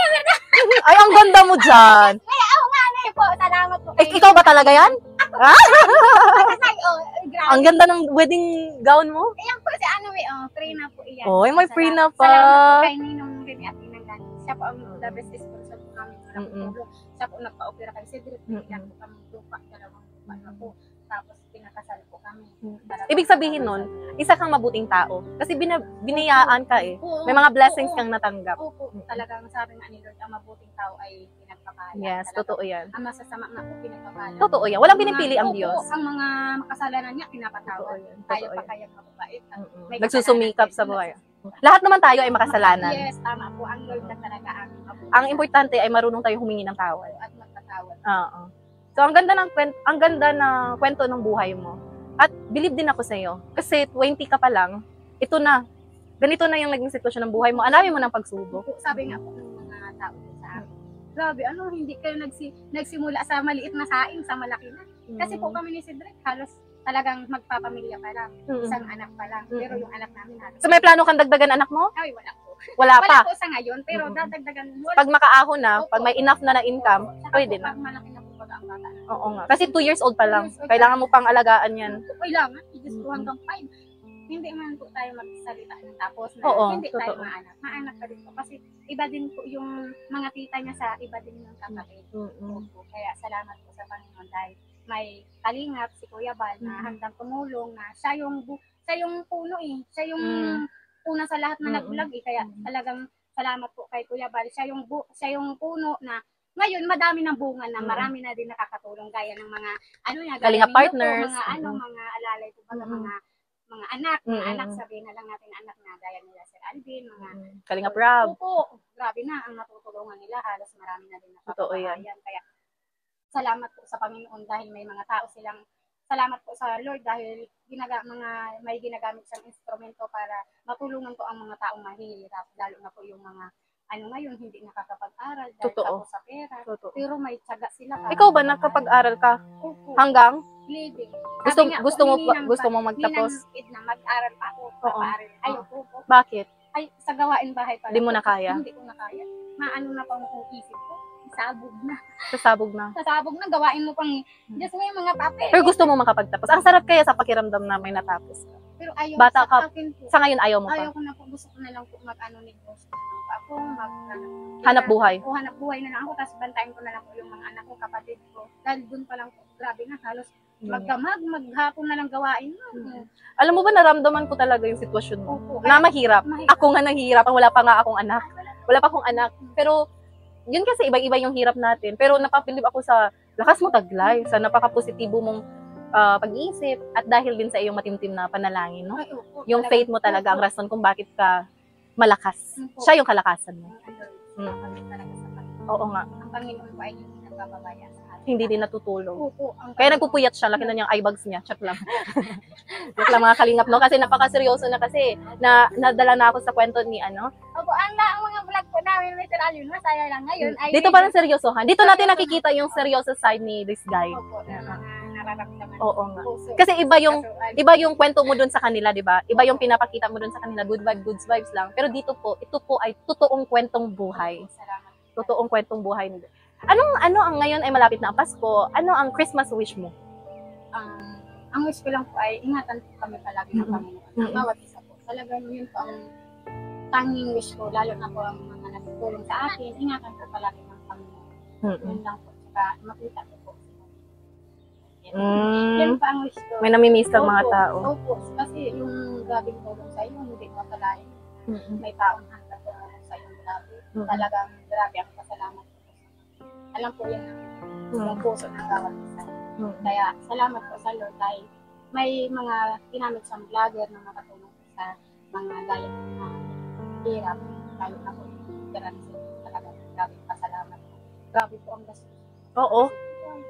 Ay, ang ganda mo dyan. ano po, salamat po. Ikaw ba talaga yan? Kasal, grabe. Ang ganda ng wedding gown mo. Ayan po si ano free na po iyan. Oy, may free na pa. Salamat po kay Ninong Rene at Ninang Gani. Siya po ang the best sponsor po namin sa Naputulong. Siya po nagpa-opera kay Cedric. Pinigyan po kami lupa, dalawang lupa na po. Tapos pinakasal po kami. Ibig sabihin nun, isa kang mabuting tao. Kasi biniyaan ka eh. Oo, May mga blessings oo, kang natanggap. Opo, talagang sabi nga ni Lord, ang mabuting tao ay pinagpapala. Yes, Talagang totoo yan. Ang masasama na po pinagpapala. Totoo yan. Walang pinipili ang Opo, Diyos. ang mga makasalanan niya, pinapatawad. Totoo yan. Tayo Totoo pa yan. kaya mababait. May Nagsusumikap kasalanan sa din. buhay. Lahat naman tayo ay makasalanan. Yes, tama po. Ang Lord na talaga ang mabuting Ang importante ay marunong tayo humingi ng tawad. at magpatawad. Oo. So ang ganda ng kwento ng buhay mo. At believe din ako sa iyo kasi 20 ka pa lang, ito na. Ganito na yung naging sitwasyon ng buhay mo. Ang dami mo ng pagsubok. Sabi nga po ng mga tao sa amin, grabe, hindi kayo nagsimula sa maliit na saing, sa malaki na. Kasi po kami ni Cedric, halos talagang magpapamilya pa lang. Isang anak pa lang. Pero yung anak namin halos. So may plano kang dagdagan anak mo? Ay, wala po. Wala pa. Wala po sa ngayon, pero dadagdagan. Pag makaahon na, pag may enough na income, pwede na. Pag malaki na po baga ang bata na. Oo nga. Kasi 2 years old pa lang. 2 years old Kailangan mo pang alagaan yan. Kailangan, just 2 hanggang 5. Hindi man po tayo magsalita ng tapos na Oo, hindi tayo totoo. maanak. Maanak pa rin po kasi iba din po yung mga tita niya sa iba din yung kapatid. Opo. Kaya salamat po sa Panginoon dahil may kalingap si Kuya Bal na handang tumulong na siya yung puno eh. Siya yung una sa lahat na nag-vlog eh. Kaya talagang salamat po kay Kuya Bal. Siya yung puno na ngayon madami ng bunga na marami na din nakakatulong gaya ng mga Kalingap ninyo partners. po, mga alalay ko mga anak, sabihin na lang natin anak na gaya nila Sir Alvin, mga Kalingap Rob. Opo, grabe na ang natutulungan nila, halos marami na din Totoo yan. Kaya salamat po sa Panginoon dahil may mga tao silang, salamat po sa Lord dahil may ginagamit siyang instrumento para matulungan po ang mga taong mahihirap, lalo na po yung mga ngayon hindi nakakapag-aral dahil Totoo. tapos sa pera. Totoo. Pero may tiyaga sila. Ikaw ba nakapag-aral ka? Opo. Hanggang? Living. Gusto mo magtapos? Na mag-aral pa ako. Papaaral. Ayoko po. Bakit? Ay, sa gawain bahay pala. Di mo na kaya? Hindi ko na kaya. Maano na pang isip ko. Sabog na. Sasabog na. Sasabog na. Gawain mo pang, just may mga papel. Pero gusto mo makapagtapos. Ang sarap kaya sa pakiramdam na may natapos ka. Pero ayaw Bata sa ka. akin po. Sa ngayon ayaw mo Ayaw pa. ko na po. Gusto ko na lang po negosyo. Ako, Hanap buhay. O hanap buhay na lang ako. Tapos bantayan ko na lang po yung mga anak ko, kapatid ko. Dahil dun pa lang po. Grabe na. Halos maghapon na lang gawain mo. Alam mo ba, naramdaman ko talaga yung sitwasyon mo. Opo. Na mahirap. Mahirap. Ako nga nahihirapan. Wala pa nga akong anak. Wala pa akong anak. Pero, yun kasi iba-iba yung hirap natin. Pero napapilip ako sa lakas mo taglay. Sa napaka-positibo mong pag-iisip. At dahil din sa iyong matimtim na panalangin. No? Ay, opo. Yung faith mo talaga ang rason kung bakit ka malakas. Opo. Siya yung kalakasan mo. Talaga sa Panginoon. Oo nga. Ang Panginoon po ay hindi nagbababaya sa atin. Hindi din natutulog. Opo. Kaya nagpupuyat siya, laki na niyang eye bags niya. Chat lang. Chat lang mga kalingap, no? Kasi napakaseryoso na kasi. Nadala na ako sa kwento ni ano. Opo, ang mga vlog po namin, Mr. Alvin, masaya lang ngayon. Ay, Dito parang seryosohan. Dito natin nakikita yung seryoso side ni this guy. Opo, nararamdaman. Oo nga. Puso. Kasi iba yung kwento mo dun sa kanila, di ba? Iba yung pinapakita mo dun sa kanila, good vibes lang. Pero dito po, ito po ay totoong kwentong buhay. Salamat. Totoong kwentong buhay. Ano ang ngayon ay malapit na ang Pasko? Ano ang Christmas wish mo? Ang wish ko lang po ay ingatan po kami palagi ng Panginoon. Ang bawat isa po. Talagang yun po ang tanging wish ko, lalo na po ang mga nagtulong sa akin, ingatan po palagi ng Panginoon. Yun lang po. Saka makita ko po. Yan pa ang wish ko. May namimiss ang mga tao. Opo. Kasi yung grabing tulong sa iyo, hindi ko akalain. May taong handa po sa iyo grabe. Talagang grabe ang pasalamat ko. Alam po yan ang puso ng bawat isa. Kaya salamat po sa Lord dahil may mga ginamit siyang vlogger na makatulong sa mga gaya na hirap. Lalo na po talagang grabe pasalamat. Grabe po ang gastos. Oo.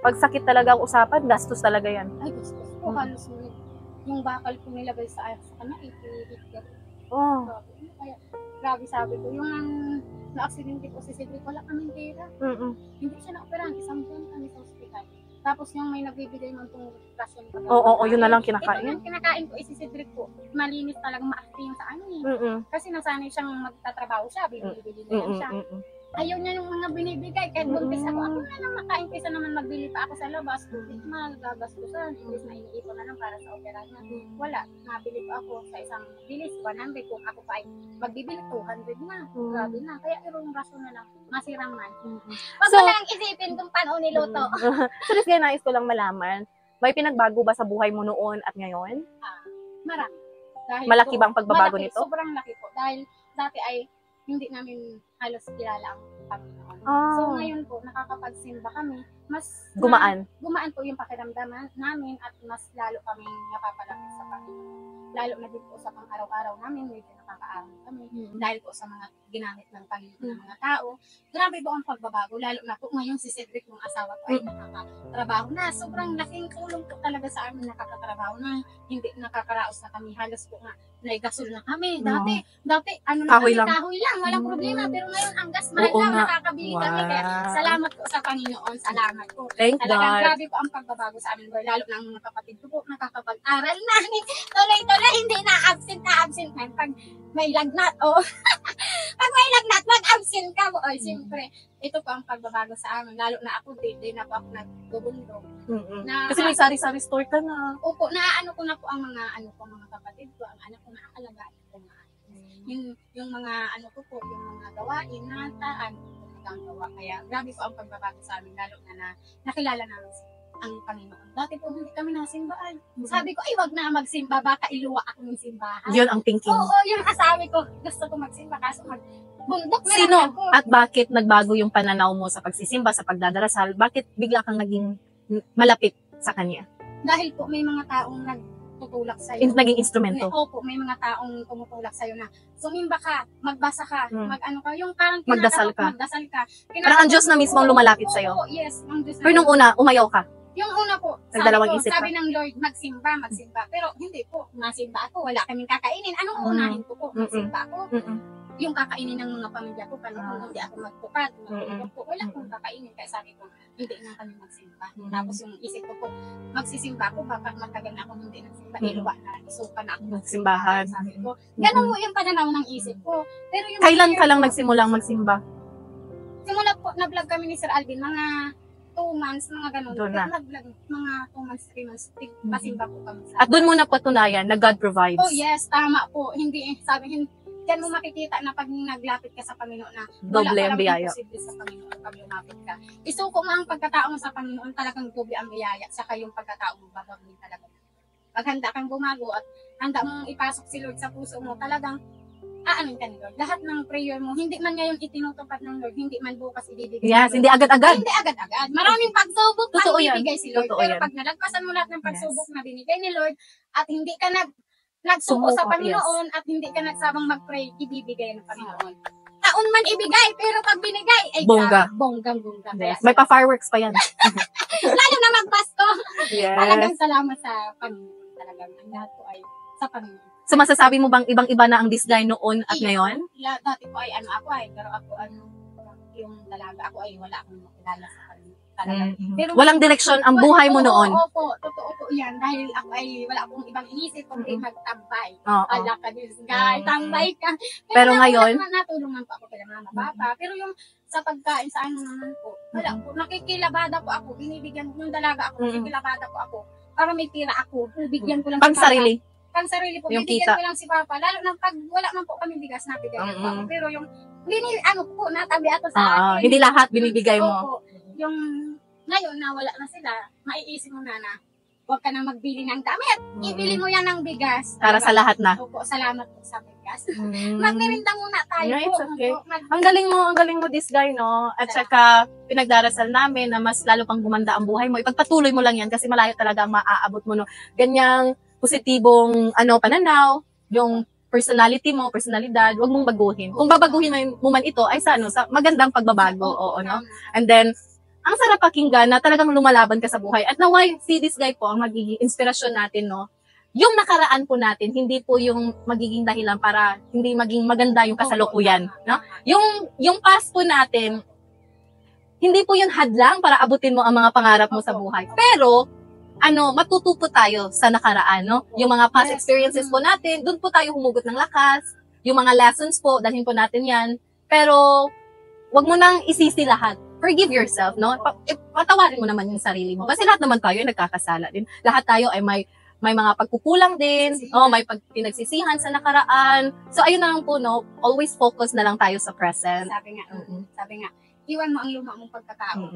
Pag sakit talaga ang usapan, gastos talaga yan. Ay, gastos po. Halos yung bakal po nilagay sa kanya, ipihit. Oh. Kaya, grabe sabi ko, yung na-accidente po si Cedric, wala kaming pera. Hindi siya na-operahan, isang buwan kami sa hospital. Tapos yung may nagbibigay man itong rasyon. Oo, yun na lang kinakain. Ito yung kinakain ko, si Cedric po, malinis talagang maakti yung sa amin. Kasi nasanay siyang magtatrabaho siya, bibili na lang siya. Ayaw niya yung mga binibigay, kahit buntis ako na lang makain kaysa naman magbili pa ako sa labas. Magagastusan, imbis na iniipon na lang para sa opera niya. Wala, nabili pa ako sa isang bilis, 100. Kung ako pa ay magbibili, 200 na. Grabe na. Kaya yung rason na lang, masirang man. Wag mo lang isipin kung paano niluto. So, kaya nais ko lang malaman, may pinagbago ba sa buhay mo noon at ngayon? Marami. Dahil Malaki po, bang pagbabago malaki, nito? Sobrang laki po. Dahil dati ay hindi namin halos kilala ang Panginoon. So ngayon po, nakakapagsimba kami, mas gumaan po yung pakiramdam namin at mas lalo kaming napapalapit sa Panginoon. Lalo na din po sa pang-araw-araw namin, medyo nakakaarang kami. Dahil po sa mga ginamit ng Panginoon ng mga tao. Grabe po ang pagbabago, lalo na po ngayon si Cedric, yung asawa ko, ay nakakatrabaho na. Sobrang laking tulong po talaga sa amin, nakakatrabaho na. Hindi nakakaraos na kami. Halos po nga, naigasol na kami. Dati, kahoy lang, walang problema. Pero ngayon, ang gas mahal lang, nakakabili kami. Kaya salamat po sa Panginoon, salamat po. Thank Talagang God. grabe po ang pagbabago sa amin, lalo na ang mga kapatid ko po, nakakapag-aral na. Tuloy-tuloy, hindi na absent na. Pag may lagnat, pag may lagnat, mag-absent ka. Siyempre, ito po ang pagbabago sa amin. Lalo na ako, di na po ako nagbubundok. Kasi may sari-sari store ka na. Opo, naaano ko na po ang mga mga kapatid ko, ang anak ko nakakalagaan ko na. Yung mga yung mga gawain na taan ang gawa. Kaya grabe po ang pagbabago sa amin, lalo na nakilala namin ang Panginoon. Dati po hindi kami nasimbahan. Sabi ko, ay wag na magsimba, baka iluwa ako ng simbahan. Yun ang thinking. Oo, yung asabi ko, gusto ko magsimba, kaso magbundok na Sino lang ako. at bakit nagbago yung pananaw mo sa pagsisimba, sa pagdadarasal? Bakit bigla kang naging malapit sa kanya? Dahil po may mga taong nagtutulak sa'yo. Naging instrumento. Opo, may mga taong tumutulak sa'yo na sumimba ka, magbasa ka, mag-ano ka, yung parang Magdasal ka. Magdasal ka. Parang ang Diyos na mismo ang lumalapit sa'yo. Oo, yes, ang Diyos na. Pero nung una, umayaw ka. Yung una po, Nagdalawang isip sabi ng Lord, magsimba. Pero hindi po, masimba ako, wala kaming kakainin. Anong unahin ko po? Magsimba ako. Yung kakainin ng mga pamilya ko, paano hindi ako magpupad, po, wala akong kakainin. Kaya sabi ko, hindi na kami magsimba. Tapos yung isip ko po, magsisimba ako, baka matagal na ako hindi nagsimba, iluwa na, isuka na ako Simbahan. Sabi ko, ganun po yung pananaw ng isip ko. Pero yung Kailan ka lang nagsimulang magsimba? Simula po, na-vlog kami ni Sir Alvin, mga 2 months, mga ganun. Doon na. Nag-vlog, mga 2 months, 3 months, pasimba po kami sa At doon mo napatunayan na God provides. Oh yes, tama po. Hindi, diyan mo makikita na pag naglapit ka sa Panginoon na Doble ang biyaya. imposible sa Panginoon pag lumapit ka. Isuko mo ang pagkatao mo sa Panginoon, talagang doble ang biyaya. Saka yung pagkatao mo, babagin talaga. Pag handa kang bumago at handa mong ipasok si Lord sa puso mo, talagang aanin ka ni Lord. Lahat ng prayer mo, hindi man ngayon itinutupad ng Lord, hindi man bukas ibibigay. Yes, ng hindi Lord. agad-agad. Hindi agad-agad. Maraming pagsubok Totoo ang yan. ibigay si Lord. Totoo Pero yan. pag nalagpasan mo lahat ng pagsubok na binigay ni Lord at hindi ka nagsuko sa Sumuko, Panginoon at hindi ka nagsabang mag-pray, ibibigay ng Panginoon. noon man ibigay, pero pag binigay, ay Bongga. bonggang-bongga. Kaya, May pa-fireworks pa yan. lalo na magpasko. Yes. Talagang salamat sa Panginoon. Talagang ang lahat po ay sa Panginoon. So masasabi mo bang ibang-iba na ang disguise noon at ngayon? Dati po ay pero ako yung dalaga ako ay wala akong makilala sa kanila. Talagang. Pero Walang direksyon ang buhay mo noon. Opo, totoo po yan. Dahil ako ay wala akong ibang inisip kundi magtambay. Oo. Ala ka disguise, tambay ka. Pero ngayon? Natulungan po ako kay mama, papa. Pero yung sa pagkain sa ano naman po, wala po. Nakikilabada po ako. Binibigyan yung dalaga ako. Nakikilabada po ako. Para may tira ako. Bigyan ko lang Pang sarili. Pang sarili po. Yung Bibigyan kita. ko lang si papa. Lalo na pag wala man po kami bigas, nabigyan ko ako. Pero yung ano po, natabi ako sa akin. Hindi lahat binibigay mo. Opo. Yung ngayon na wala na sila, maiisip mo na huwag ka na magbili ng damit. Ibili mo yan ng bigas. Para sa lahat na. Opo, salamat po sa bigas. Magmirinda muna tayo Yeah, po. it's okay. Opo, Ang galing mo this guy, no? At saka, pinagdarasal namin na mas lalo pang gumanda ang buhay mo. Ipagpatuloy mo lang yan kasi malayo talaga ang maaabot mo, no? Ganyang positibong, pananaw, yung personality mo, personalidad, huwag mong baguhin. Kung babaguhin mo man ito, ay sa magandang pagbabago, oo, no? And then, ang sarap pakinggan na talagang lumalaban ka sa buhay. At naway, si this guy po ang magiging inspirasyon natin, no? Yung nakaraan po natin, hindi po yung magiging dahilan para hindi maging maganda yung kasalukuyan, no? Yung past po natin, hindi po yun hadlang para abutin mo ang mga pangarap mo sa buhay. Pero, matuto po tayo sa nakaraan, no? Yung mga past experiences po natin, doon po tayo humugot ng lakas. Yung mga lessons po, dalhin po natin yan. Pero, wag mo nang isisi lahat. Forgive yourself, no? Patawarin mo naman yung sarili mo. Kasi lahat naman tayo ay nagkakasala din. Lahat tayo ay may mga pagkukulang din, may pinagsisihan sa nakaraan. So, ayun na lang po, no? Always focus na lang tayo sa present. Sabi nga, iwan mo ang luma mong pagkatao.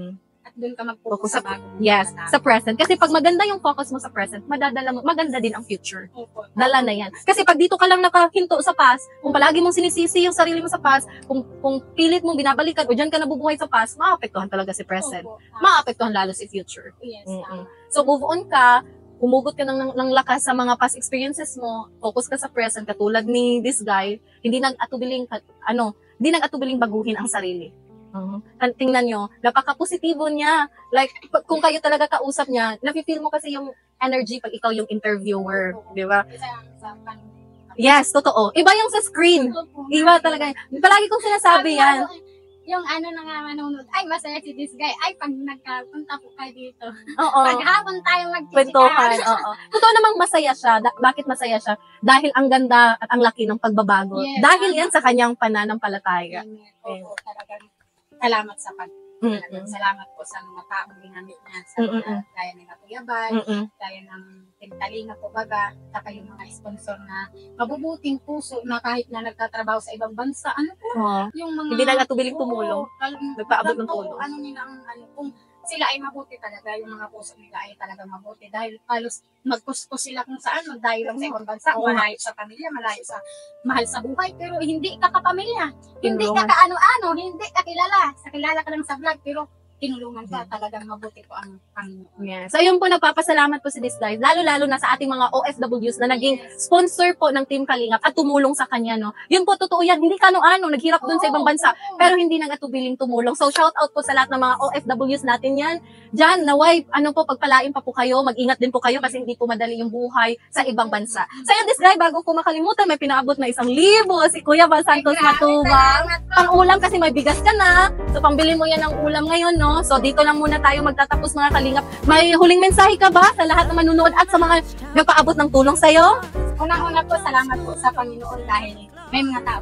At doon ka mag-focus sa bago. Yes, sa present. Kasi pag maganda yung focus mo sa present, maganda din ang future. Opo. Dala na yan. Kasi pag dito ka lang nakahinto sa past, kung palagi mong sinisisi yung sarili mo sa past, kung pilit mong binabalikan o dyan ka nabubuhay sa past, maapektuhan talaga si present. Opo. Maapektuhan lalo si future. Yes. So move on ka, humugot ka ng lakas sa mga past experiences mo, focus ka sa present, katulad ni this guy, hindi nag-atubiling baguhin ang sarili. Tingnan nyo, napaka-positibo niya. Like, kung kayo talaga kausap niya, nafe-feel mo kasi yung energy pag ikaw yung interviewer, di ba? Yes, totoo. Iba yung sa screen. Iba talaga. Palagi kong sinasabi yan. Yung na nga manonood, ay masaya si this guy, ay pag nagkapunta po kayo dito. Oo. Paghapon tayo Kwentuhan, oo. Totoo namang masaya siya. Bakit masaya siya? Dahil ang ganda at ang laki ng pagbabago. Yes. Dahil yan sa kanyang pananampalataya. Opo, talagang salamat sa salamat po sa mga taong ginamit niya sa kaya ni Kuya Bal, kaya ng Tintalinga po baga, saka yung mga sponsor na mabubuting puso na kahit na nagtatrabaho sa ibang bansa, yung mga Hindi na natubiling tumulong. Nagpaabot ng tulong. Kung sila ay mabuti talaga, yung mga puso nila ay talaga mabuti dahil halos magkuskus sila kung saan, magdayo lang sa ibang bansa, malayo sa pamilya, malayo sa mahal sa buhay, pero hindi ka kapamilya, hindi ka kaano-ano, hindi ka kilala, kilala ka lang sa vlog, pero tinulungan ka, talagang mabuti po ang Panginoon. Yeah. So yun po, nagpapasalamat po si this guy, lalo-lalo na sa ating mga OFWs na naging sponsor po ng Team Kalingap at tumulong sa kanya, no? Yun po, totoo yan, hindi kano-ano, naghirap dun sa ibang bansa, pero hindi nagatubiling tumulong. So shout out po sa lahat ng mga OFWs natin yan. Diyan, naway, pagpalain pa po kayo, mag-ingat din po kayo kasi hindi po madali yung buhay sa ibang bansa. So yun, this guy, bago ko makalimutan, may pinaabot na 1,000 si Kuya Bal Santos Matubang. Pang-ulam kasi may bigas ka na, so pambili mo yan ng ulam ngayon, no? So dito lang muna tayo magtatapos, mga kalingap. May huling mensahe ka ba sa lahat ng manunood at sa mga nagpaabot ng tulong sa'yo? Unang-una po, salamat po sa Panginoon dahil may mga tao.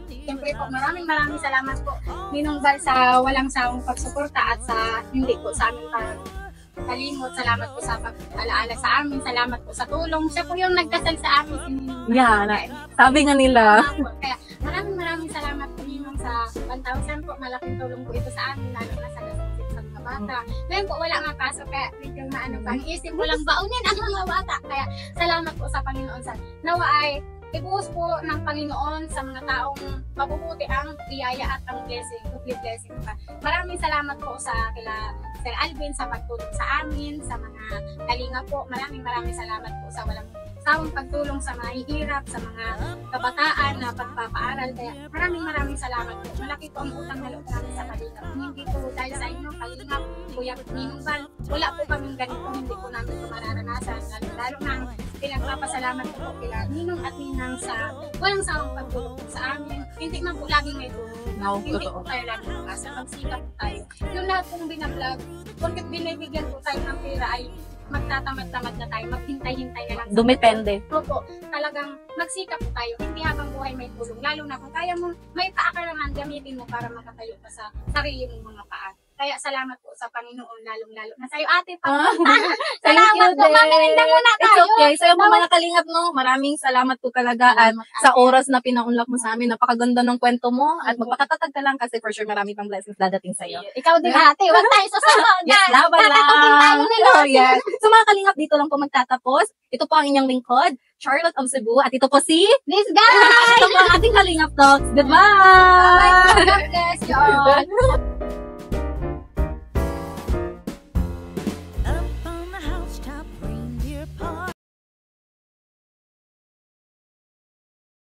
Siyempre po, maraming salamat po, Ninong Bal, sa walang sawang pagsuporta at sa hindi po sa amin kalimot. Salamat po sa pag-alaala sa amin. Salamat po sa tulong. Siya po yung nagdasal sa amin. Si Ninong. Yeah, sabi nga nila. Kaya maraming salamat po, Ninong, sa 1,000 po. Malaking tulong po ito sa amin, lalo na sa nasasip sa mga bata. Ngayon po, wala nga pasok, kaya medyo ang isip mo lang baunin ang mga bata. Kaya salamat po sa Panginoon. Nawa ay ibuhos po ng Panginoon sa mga taong mabubuti ang biyaya at ang blessing, complete blessing. Maraming salamat po sa kila Sir Alvin sa pagtulong sa amin, sa mga kalinga po. Maraming salamat po sa sawang pagtulong sa mahihirap, sa mga kabataan na pagpapaaral. Kaya maraming salamat po. Malaki po ang utang na loob namin sa Kalingap. Hindi po dahil sa inyo, Kalingap, Kuya Ninong Val, wala po kaming ganito, hindi po namin ito mararanasan. Lalo na pinagpapasalamat ko po kila Ninong at Ninang sa walang sawang pagtulong po sa amin. Hindi man po laging may tulong. Hindi po tayo laging makasa. Magsikap po tayo. Yung lahat pong binablog, porque binibigyan po tayo ng pera ay magtatamad-tamad na tayo, maghintay-hintay na lang. Dumepende. Opo, talagang magsikap po tayo, hindi habang buhay may tulong. Lalo na kung kaya mo, may paakarangan, gamitin mo para makatayo ka sa sarili mong mga paa. Kaya salamat po sa Panginoon, lalong-lalo na sa'yo, ate. Salamat po, mamirinda muna tayo. It's okay. Sa'yo po mga kalingap, no? Maraming salamat po talaga sa oras na pinaunlak mo sa amin. Napakaganda ng kwento mo at magpakatatag ka lang kasi for sure marami pang blessings dadating sa'yo. Ikaw din, ate. Huwag tayo susunod. Yes, laban lang. Oh, yes. So mga kalingap, dito lang po magtatapos. Ito po ang inyong lingkod, Charlotte of Cebu. At ito po si Miss Guy! Ito po ang ating Kalingap Talks. Goodbye! God bless you all.